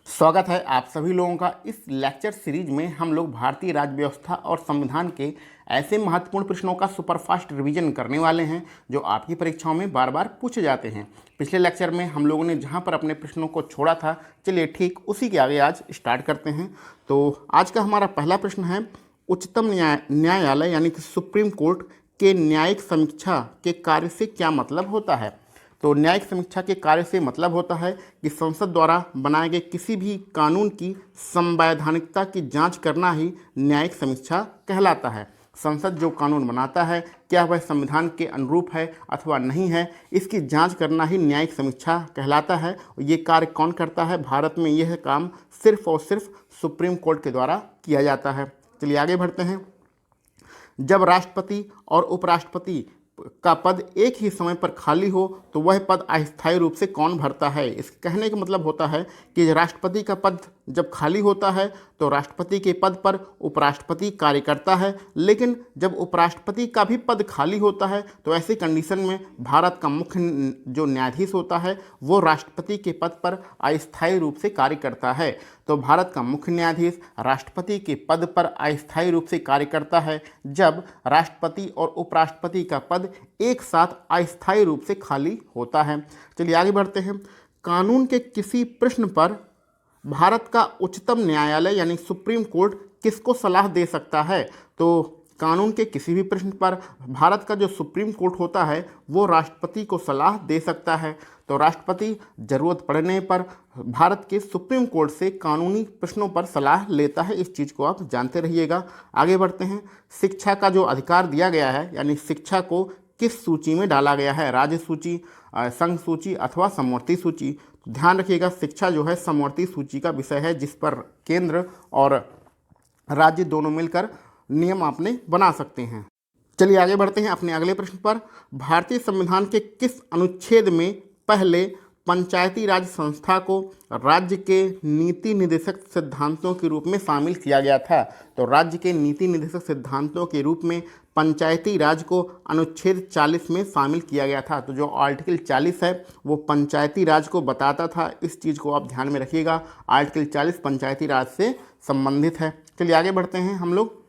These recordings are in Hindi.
स्वागत है आप सभी लोगों का इस लेक्चर सीरीज में। हम लोग भारतीय राज्य व्यवस्था और संविधान के ऐसे महत्वपूर्ण प्रश्नों का सुपरफास्ट रिवीजन करने वाले हैं जो आपकी परीक्षाओं में बार बार पूछे जाते हैं। पिछले लेक्चर में हम लोगों ने जहां पर अपने प्रश्नों को छोड़ा था, चलिए ठीक उसी के आगे आज स्टार्ट करते हैं। तो आज का हमारा पहला प्रश्न है, उच्चतम न्यायालय यानी कि सुप्रीम कोर्ट के न्यायिक समीक्षा के कार्य से क्या मतलब होता है। तो न्यायिक समीक्षा के कार्य से मतलब होता है कि संसद द्वारा बनाए गए किसी भी कानून की संवैधानिकता की जांच करना ही न्यायिक समीक्षा कहलाता है। संसद जो कानून बनाता है, क्या वह संविधान के अनुरूप है अथवा नहीं है, इसकी जांच करना ही न्यायिक समीक्षा कहलाता है। ये कार्य कौन करता है? भारत में यह काम सिर्फ और सिर्फ सुप्रीम कोर्ट के द्वारा किया जाता है। चलिए आगे बढ़ते हैं। जब राष्ट्रपति और उपराष्ट्रपति का पद एक ही समय पर खाली हो तो वह पद अस्थायी रूप से कौन भरता है। इसके कहने का मतलब होता है कि राष्ट्रपति का पद जब खाली होता है तो राष्ट्रपति के पद पर उपराष्ट्रपति कार्य करता है, लेकिन जब उपराष्ट्रपति का भी पद खाली होता है तो ऐसी कंडीशन में भारत का मुख्य जो न्यायाधीश होता है वो राष्ट्रपति के पद पर अस्थायी रूप से कार्य करता है। तो भारत का मुख्य न्यायाधीश राष्ट्रपति के पद पर अस्थायी रूप से कार्य करता है जब राष्ट्रपति और उपराष्ट्रपति का पद एक साथ अस्थायी रूप से खाली होता है। चलिए आगे बढ़ते हैं। कानून के किसी प्रश्न पर भारत का उच्चतम न्यायालय यानी सुप्रीम कोर्ट किसको सलाह दे सकता है। तो कानून के किसी भी प्रश्न पर भारत का जो सुप्रीम कोर्ट होता है वो राष्ट्रपति को सलाह दे सकता है। तो राष्ट्रपति ज़रूरत पड़ने पर भारत के सुप्रीम कोर्ट से कानूनी प्रश्नों पर सलाह लेता है। इस चीज़ को आप जानते रहिएगा। आगे बढ़ते हैं। शिक्षा का जो अधिकार दिया गया है यानी शिक्षा को किस सूची में डाला गया है, राज्य सूची, संघ सूची अथवा समवर्ती सूची। ध्यान रखिएगा, शिक्षा जो है समवर्ती सूची का विषय है जिस पर केंद्र और राज्य दोनों मिलकर नियम आपने बना सकते हैं। चलिए आगे बढ़ते हैं अपने अगले प्रश्न पर। भारतीय संविधान के किस अनुच्छेद में पहले पंचायती राज संस्था को राज्य के नीति निर्देशक सिद्धांतों के रूप में शामिल किया गया था। तो राज्य के नीति निर्देशक सिद्धांतों के रूप में पंचायती राज को अनुच्छेद 40 में शामिल किया गया था। तो जो आर्टिकल 40 है वो पंचायती राज को बताता था। इस चीज़ को आप ध्यान में रखिएगा, आर्टिकल 40 पंचायती राज से संबंधित है। चलिए आगे बढ़ते हैं। हम लोग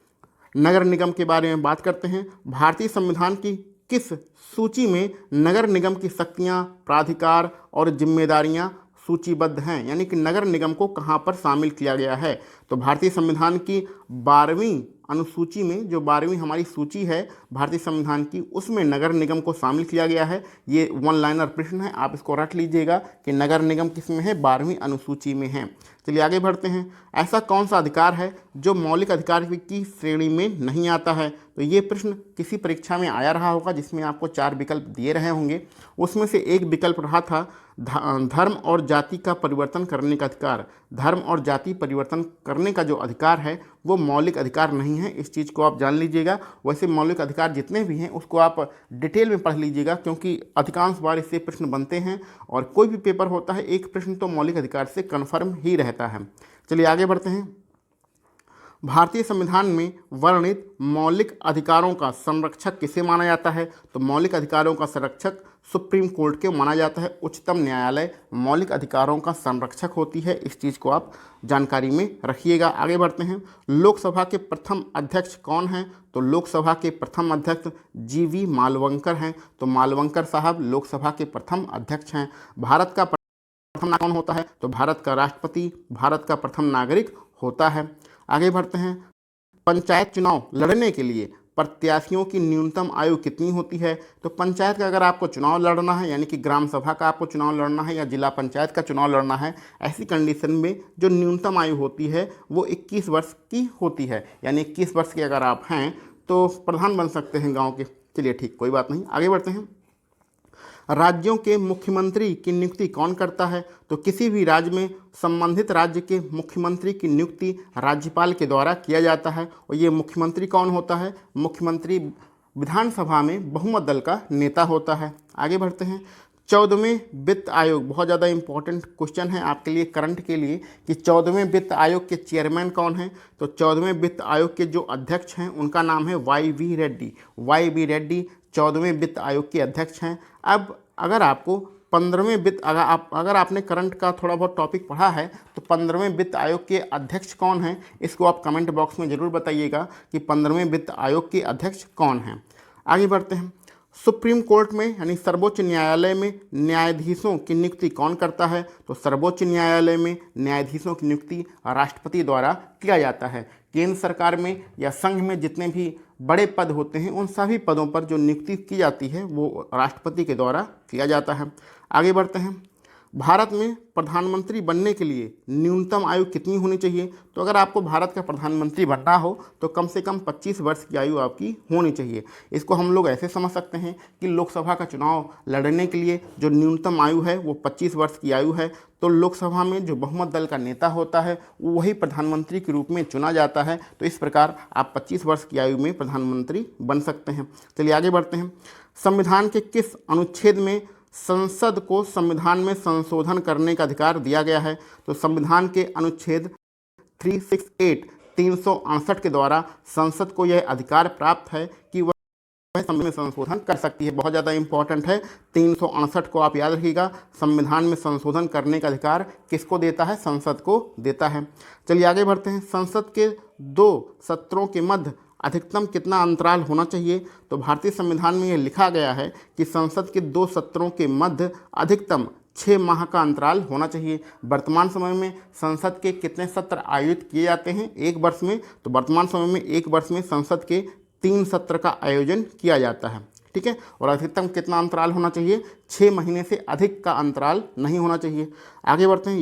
नगर निगम के बारे में बात करते हैं। भारतीय संविधान की किस सूची में नगर निगम की शक्तियां, प्राधिकार और जिम्मेदारियां सूचीबद्ध हैं, यानी कि नगर निगम को कहां पर शामिल किया गया है। तो भारतीय संविधान की 12वीं अनुसूची में, जो 12वीं हमारी सूची है भारतीय संविधान की, उसमें नगर निगम को शामिल किया गया है। ये वन लाइनर प्रश्न है, आप इसको रट लीजिएगा कि नगर निगम किस में है, 12वीं अनुसूची में है। चलिए आगे बढ़ते हैं। ऐसा कौन सा अधिकार है जो मौलिक अधिकार की श्रेणी में नहीं आता है। तो ये प्रश्न किसी परीक्षा में आया रहा होगा जिसमें आपको 4 विकल्प दिए रहे होंगे। उसमें से एक विकल्प रहा था धर्म और जाति का परिवर्तन करने का अधिकार। धर्म और जाति परिवर्तन करने का जो अधिकार है वो मौलिक अधिकार नहीं है, इस चीज़ को आप जान लीजिएगा। वैसे मौलिक अधिकार जितने भी हैं उसको आप डिटेल में पढ़ लीजिएगा क्योंकि अधिकांश बार इससे प्रश्न बनते हैं और कोई भी पेपर होता है एक प्रश्न तो मौलिक अधिकार से कन्फर्म ही रहता है। चलिए आगे बढ़ते हैं। भारतीय संविधान में वर्णित मौलिक अधिकारों का संरक्षक किसे माना जाता है। तो मौलिक अधिकारों का संरक्षक सुप्रीम कोर्ट के माना जाता है। उच्चतम न्यायालय मौलिक अधिकारों का संरक्षक होती है, इस चीज़ को आप जानकारी में रखिएगा। आगे बढ़ते हैं। लोकसभा के प्रथम अध्यक्ष कौन हैं। तो लोकसभा के प्रथम अध्यक्ष GV मालवंकर हैं। तो मालवंकर साहब लोकसभा के प्रथम अध्यक्ष हैं। भारत का प्रथम नागरिक कौन होता है। तो भारत का राष्ट्रपति भारत का प्रथम नागरिक होता है। आगे बढ़ते हैं। पंचायत चुनाव लड़ने के लिए प्रत्याशियों की न्यूनतम आयु कितनी होती है। तो पंचायत का अगर आपको चुनाव लड़ना है यानी कि ग्राम सभा का आपको चुनाव लड़ना है या जिला पंचायत का चुनाव लड़ना है, ऐसी कंडीशन में जो न्यूनतम आयु होती है वो 21 वर्ष की होती है। यानी 21 वर्ष के अगर आप हैं तो प्रधान बन सकते हैं गाँव के। चलिए ठीक, कोई बात नहीं, आगे बढ़ते हैं। राज्यों के मुख्यमंत्री की नियुक्ति कौन करता है। तो किसी भी राज्य में संबंधित राज्य के मुख्यमंत्री की नियुक्ति राज्यपाल के द्वारा किया जाता है। और ये मुख्यमंत्री कौन होता है। मुख्यमंत्री विधानसभा में बहुमत दल का नेता होता है। आगे बढ़ते हैं। 14वें वित्त आयोग, बहुत ज़्यादा इंपॉर्टेंट क्वेश्चन है आपके लिए करंट के लिए कि 14वें वित्त आयोग के चेयरमैन कौन हैं। तो 14वें वित्त आयोग के जो अध्यक्ष हैं उनका नाम है YV रेड्डी। YV रेड्डी 14वें वित्त आयोग के अध्यक्ष हैं। अब अगर आपको 15वें वित्त, अगर आपने करंट का थोड़ा बहुत टॉपिक पढ़ा है तो 15वें वित्त आयोग के अध्यक्ष कौन हैं, इसको आप कमेंट बॉक्स में ज़रूर बताइएगा कि 15वें वित्त आयोग के अध्यक्ष कौन हैं। आगे बढ़ते हैं। सुप्रीम कोर्ट में यानी सर्वोच्च न्यायालय में न्यायाधीशों की नियुक्ति कौन करता है, तो सर्वोच्च न्यायालय में न्यायाधीशों की नियुक्ति राष्ट्रपति द्वारा किया जाता है। केंद्र सरकार में या संघ में जितने भी बड़े पद होते हैं उन सभी पदों पर जो नियुक्ति की जाती है वो राष्ट्रपति के द्वारा किया जाता है। आगे बढ़ते हैं। भारत में प्रधानमंत्री बनने के लिए न्यूनतम आयु कितनी होनी चाहिए, तो अगर आपको भारत का प्रधानमंत्री बनना हो तो कम से कम 25 वर्ष की आयु आपकी होनी चाहिए। इसको हम लोग ऐसे समझ सकते हैं कि लोकसभा का चुनाव लड़ने के लिए जो न्यूनतम आयु है वो 25 वर्ष की आयु है। तो लोकसभा में जो बहुमत दल का नेता होता है वही प्रधानमंत्री के रूप में चुना जाता है। तो इस प्रकार आप 25 वर्ष की आयु में प्रधानमंत्री बन सकते हैं। चलिए आगे बढ़ते हैं। संविधान के किस अनुच्छेद में संसद को संविधान में संशोधन करने का अधिकार दिया गया है, तो संविधान के अनुच्छेद 368 के द्वारा संसद को यह अधिकार प्राप्त है कि वह संविधान में संशोधन कर सकती है। बहुत ज़्यादा इंपॉर्टेंट है, 368 को आप याद रखिएगा। संविधान में संशोधन करने का अधिकार किसको देता है, संसद को देता है। चलिए आगे बढ़ते हैं। संसद के 2 सत्रों के मध्य अधिकतम कितना अंतराल होना चाहिए, तो भारतीय संविधान में यह लिखा गया है कि संसद के 2 सत्रों के मध्य अधिकतम 6 माह का अंतराल होना चाहिए। वर्तमान समय में संसद के कितने सत्र आयोजित किए जाते हैं एक वर्ष में, तो वर्तमान समय में एक वर्ष में संसद के 3 सत्र का आयोजन किया जाता है। ठीक है, और अधिकतम कितना अंतराल होना चाहिए, 6 महीने से अधिक का अंतराल नहीं होना चाहिए। आगे बढ़ते हैं।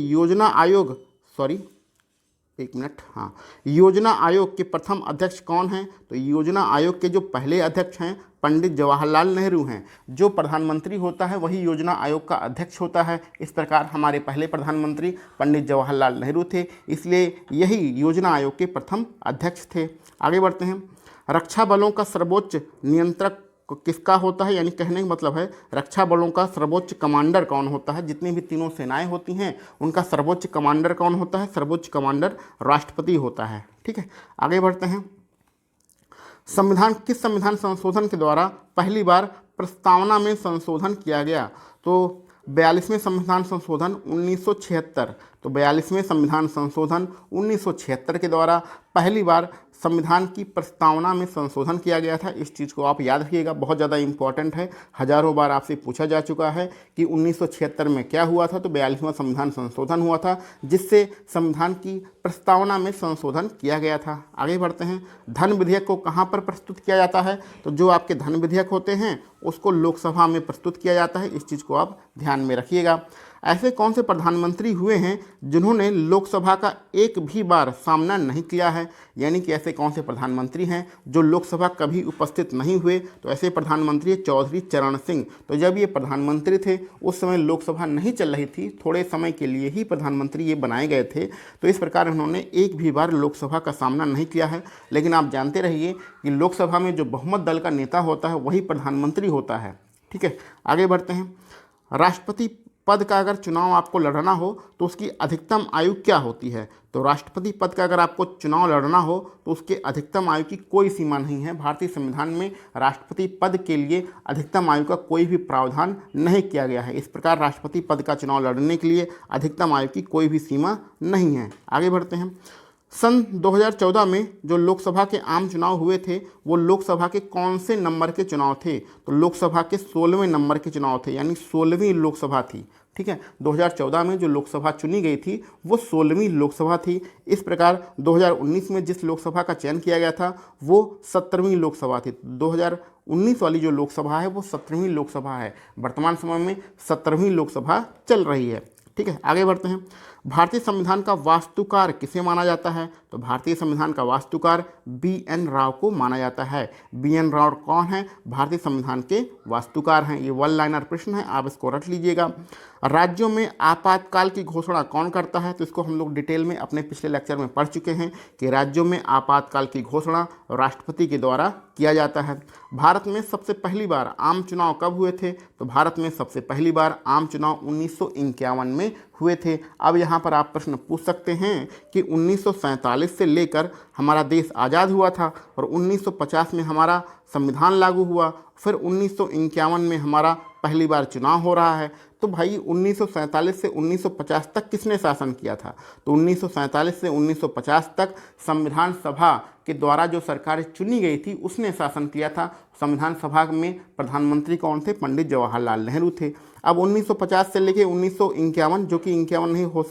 योजना आयोग के प्रथम अध्यक्ष कौन हैं, तो योजना आयोग के जो पहले अध्यक्ष हैं पंडित जवाहरलाल नेहरू हैं। जो प्रधानमंत्री होता है वही योजना आयोग का अध्यक्ष होता है। इस प्रकार हमारे पहले प्रधानमंत्री पंडित जवाहरलाल नेहरू थे, इसलिए यही योजना आयोग के प्रथम अध्यक्ष थे। आगे बढ़ते हैं। रक्षा बलों का सर्वोच्च नियंत्रक किसका होता है, यानी कहने का मतलब है रक्षा बलों का सर्वोच्च कमांडर कौन होता है। जितनी भी तीनों सेनाएं होती हैं उनका सर्वोच्च कमांडर कौन होता है, सर्वोच्च कमांडर राष्ट्रपति होता है। ठीक है, आगे बढ़ते हैं। किस संविधान संशोधन के द्वारा पहली बार प्रस्तावना में संशोधन किया गया, तो 42वें संविधान संशोधन 1976। तो 42वें संविधान संशोधन 1976 के द्वारा पहली बार संविधान की प्रस्तावना में संशोधन किया गया था। इस चीज़ को आप याद रखिएगा, बहुत ज़्यादा इंपॉर्टेंट है। हजारों बार आपसे पूछा जा चुका है कि 1976 में क्या हुआ था, तो 42वां संविधान संशोधन हुआ था जिससे संविधान की प्रस्तावना में संशोधन किया गया था। आगे बढ़ते हैं। धन विधेयक को कहाँ पर प्रस्तुत किया जाता है, तो जो आपके धन विधेयक होते हैं उसको लोकसभा में प्रस्तुत किया जाता है। इस चीज़ को आप ध्यान में रखिएगा। ऐसे कौन से प्रधानमंत्री हुए हैं जिन्होंने लोकसभा का एक भी बार सामना नहीं किया है, यानी कि ऐसे कौन से प्रधानमंत्री हैं जो लोकसभा कभी उपस्थित नहीं हुए, तो ऐसे प्रधानमंत्री चौधरी चरण सिंह। तो जब ये प्रधानमंत्री थे उस समय लोकसभा नहीं चल रही थी, थोड़े समय के लिए ही प्रधानमंत्री ये बनाए गए थे, तो इस प्रकार उन्होंने एक भी बार लोकसभा का सामना नहीं किया है। लेकिन आप जानते रहिए कि लोकसभा में जो बहुमत दल का नेता होता है वही प्रधानमंत्री होता है। ठीक है, आगे बढ़ते हैं। राष्ट्रपति पद का अगर चुनाव आपको लड़ना हो तो उसकी अधिकतम आयु क्या होती है, तो राष्ट्रपति पद का अगर आपको चुनाव लड़ना हो तो उसके अधिकतम आयु की कोई सीमा नहीं है। भारतीय संविधान में राष्ट्रपति पद के लिए अधिकतम आयु का कोई भी प्रावधान नहीं किया गया है। इस प्रकार राष्ट्रपति पद का चुनाव लड़ने के लिए अधिकतम आयु की कोई भी सीमा नहीं है। आगे बढ़ते हैं। सन 2014 में जो लोकसभा के आम चुनाव हुए थे वो लोकसभा के कौन से नंबर के चुनाव थे, तो लोकसभा के 16वें नंबर के चुनाव थे, यानी 16वीं लोकसभा थी। ठीक है, 2014 में जो लोकसभा चुनी गई थी वो 16वीं लोकसभा थी। इस प्रकार 2019 में जिस लोकसभा का चयन किया गया था वो 17वीं लोकसभा थी। 2019 वाली जो लोकसभा है वो 17वीं लोकसभा है। वर्तमान समय में 17वीं लोकसभा चल रही है। ठीक है, आगे बढ़ते हैं। भारतीय संविधान का वास्तुकार किसे माना जाता है, तो भारतीय संविधान का वास्तुकार BN राव को माना जाता है। BN राव कौन है, भारतीय संविधान के वास्तुकार हैं। ये 1 लाइनर प्रश्न है, आप इसको रख लीजिएगा। राज्यों में आपातकाल की घोषणा कौन करता है, तो इसको हम लोग डिटेल में अपने पिछले लेक्चर में पढ़ चुके हैं कि राज्यों में आपातकाल की घोषणा राष्ट्रपति के द्वारा किया जाता है। भारत में सबसे पहली बार आम चुनाव कब हुए थे, तो भारत में सबसे पहली बार आम चुनाव 1951 में हुए थे। अब यहाँ पर आप प्रश्न पूछ सकते हैं कि 1947 से लेकर हमारा देश आज़ाद हुआ था और 1950 में हमारा संविधान लागू हुआ, फिर 1951 में हमारा पहली बार चुनाव हो रहा है, तो भाई 1947 से 1950 तक किसने शासन किया था? तो 1947 से 1950 तक संविधान सभा के द्वारा जो सरकार चुनी गई थी उसने शासन किया था। संविधान सभा में प्रधानमंत्री कौन थे? पंडित जवाहरलाल नेहरू थे। अब 1950 से लेके 1951, जो कि 51 नहीं हो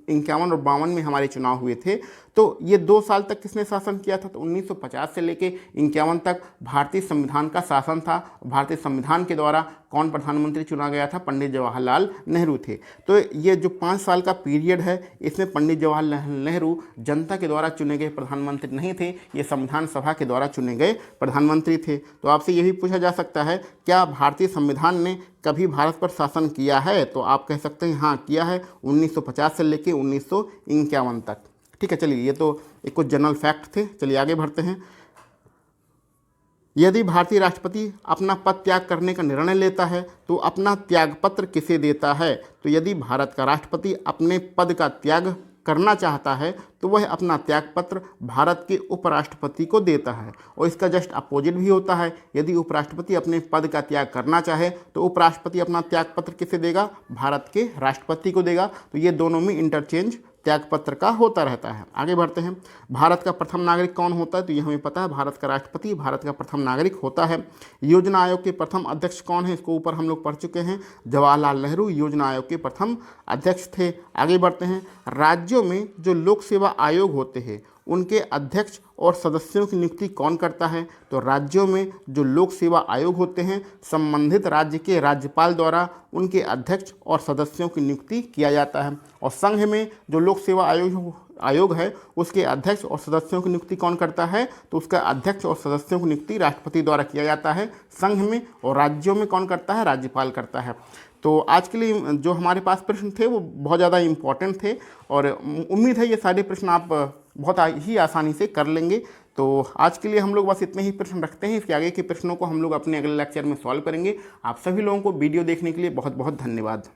51 और 52 में हमारे चुनाव हुए थे, तो ये 2 साल तक किसने शासन किया था? तो 1950 से लेके 51 तक भारतीय संविधान का शासन था। भारतीय संविधान के द्वारा कौन प्रधानमंत्री चुना गया था? पंडित जवाहरलाल नेहरू थे। तो ये जो 5 साल का पीरियड है, इसमें पंडित जवाहरलाल नेहरू जनता के द्वारा चुने गए प्रधानमंत्री नहीं थे, ये संविधान सभा के द्वारा चुने गए प्रधानमंत्री थे। तो आपसे ये भी पूछा जा सकता है, क्या भारतीय संविधान ने कभी भारत पर शासन किया है? तो आप कह सकते हैं हाँ किया है, 1950 से लेके 1951 तक। ठीक है, चलिए ये तो एक कुछ जनरल फैक्ट थे। चलिए आगे बढ़ते हैं। यदि भारतीय राष्ट्रपति अपना पद त्याग करने का निर्णय लेता है तो अपना त्यागपत्र किसे देता है? तो यदि भारत का राष्ट्रपति अपने पद का त्याग करना चाहता है तो वह अपना त्यागपत्र भारत के उपराष्ट्रपति को देता है। और इसका जस्ट अपोजिट भी होता है, यदि उपराष्ट्रपति अपने पद का त्याग करना चाहे तो उपराष्ट्रपति अपना त्यागपत्र किसे देगा? भारत के राष्ट्रपति को देगा। तो ये दोनों में इंटरचेंज त्यागपत्र का होता रहता है। आगे बढ़ते हैं। भारत का प्रथम नागरिक कौन होता है? तो ये हमें पता है, भारत का राष्ट्रपति भारत का प्रथम नागरिक होता है। योजना आयोग के प्रथम अध्यक्ष कौन है? इसको ऊपर हम लोग पढ़ चुके हैं, जवाहरलाल नेहरू योजना आयोग के प्रथम अध्यक्ष थे। आगे बढ़ते हैं। राज्यों में जो लोक सेवा आयोग होते हैं उनके अध्यक्ष और सदस्यों की नियुक्ति कौन करता है? तो राज्यों में जो लोक सेवा आयोग होते हैं संबंधित राज्य के राज्यपाल द्वारा उनके अध्यक्ष और सदस्यों की नियुक्ति किया जाता है। और संघ में जो लोक सेवा आयोग है उसके अध्यक्ष और सदस्यों की नियुक्ति कौन करता है? तो उसका अध्यक्ष और सदस्यों की नियुक्ति राष्ट्रपति द्वारा किया जाता है संघ में। और राज्यों में कौन करता है? राज्यपाल करता है। तो आज के लिए जो हमारे पास प्रश्न थे वो बहुत ज़्यादा इम्पॉर्टेंट थे और उम्मीद है ये सारे प्रश्न आप बहुत ही आसानी से कर लेंगे। तो आज के लिए हम लोग बस इतने ही प्रश्न रखते हैं। इसके आगे के प्रश्नों को हम लोग अपने अगले लेक्चर में सॉल्व करेंगे। आप सभी लोगों को वीडियो देखने के लिए बहुत बहुत धन्यवाद।